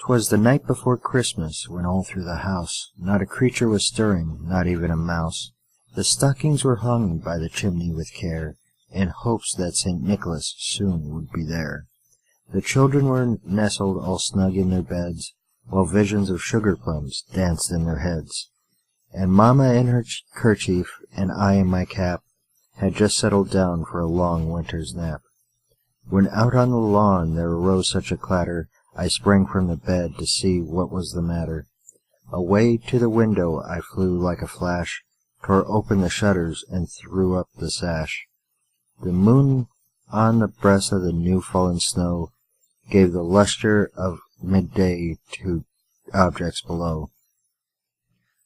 'Twas the night before Christmas, when all through the house not a creature was stirring, not even a mouse. The stockings were hung by the chimney with care, in hopes that St. Nicholas soon would be there. The children were nestled all snug in their beds, while visions of sugar plums danced in their heads. And Mamma in her kerchief, and I in my cap, had just settled down for a long winter's nap. When out on the lawn there arose such a clatter, I sprang from the bed to see what was the matter. Away to the window I flew like a flash, tore open the shutters, and threw up the sash. The moon on the breast of the new-fallen snow gave the lustre of midday to objects below,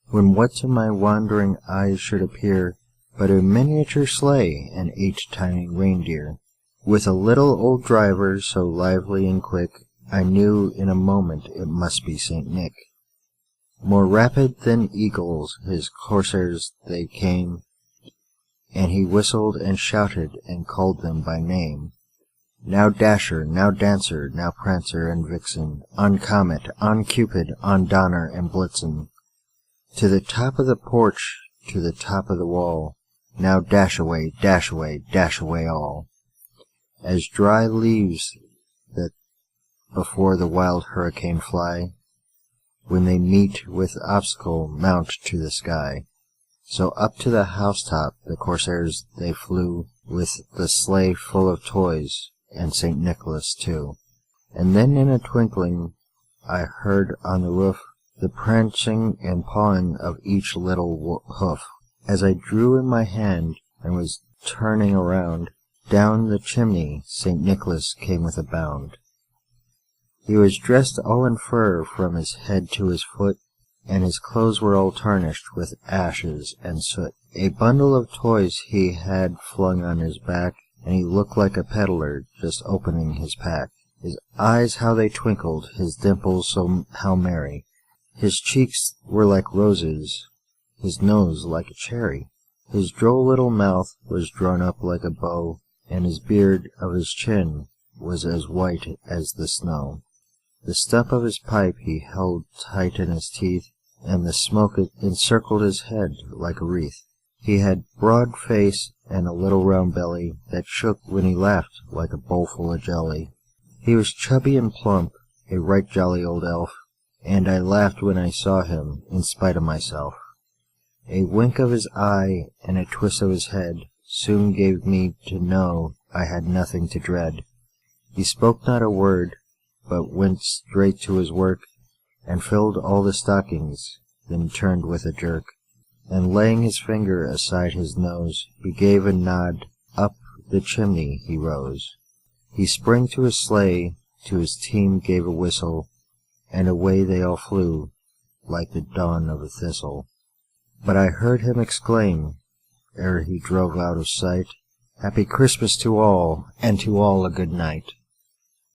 when what to my wandering eyes should appear but a miniature sleigh and 8 tiny reindeer, with a little old driver so lively and quick, I knew in a moment it must be St. Nick. More rapid than eagles his coursers they came, and he whistled and shouted and called them by name. Now Dasher, now Dancer, now Prancer and Vixen, on Comet, on Cupid, on Donner and Blitzen, to the top of the porch, to the top of the wall, now dash away, dash away, dash away all. As dry leaves that before the wild hurricane fly, when they meet with obstacle mount to the sky, so up to the housetop the corsairs they flew, with the sleigh full of toys, and St. Nicholas too. And then in a twinkling I heard on the roof the prancing and pawing of each little hoof. As I drew in my hand and was turning around, down the chimney St. Nicholas came with a bound. He was dressed all in fur from his head to his foot, and his clothes were all tarnished with ashes and soot. A bundle of toys he had flung on his back, and he looked like a peddler just opening his pack. His eyes how they twinkled, his dimples so how merry. His cheeks were like roses, his nose like a cherry. His droll little mouth was drawn up like a bow, and his beard of his chin was as white as the snow. The stump of his pipe he held tight in his teeth, and the smoke encircled his head like a wreath. He had broad face and a little round belly that shook when he laughed like a bowlful of jelly. He was chubby and plump, a right jolly old elf, and I laughed when I saw him, in spite of myself. A wink of his eye and a twist of his head soon gave me to know I had nothing to dread. He spoke not a word, but went straight to his work, and filled all the stockings, then turned with a jerk, and laying his finger aside his nose, he gave a nod, up the chimney he rose. He sprang to his sleigh, to his team gave a whistle, and away they all flew, like the dawn of a thistle. But I heard him exclaim, ere he drove out of sight, "Happy Christmas to all, and to all a good night."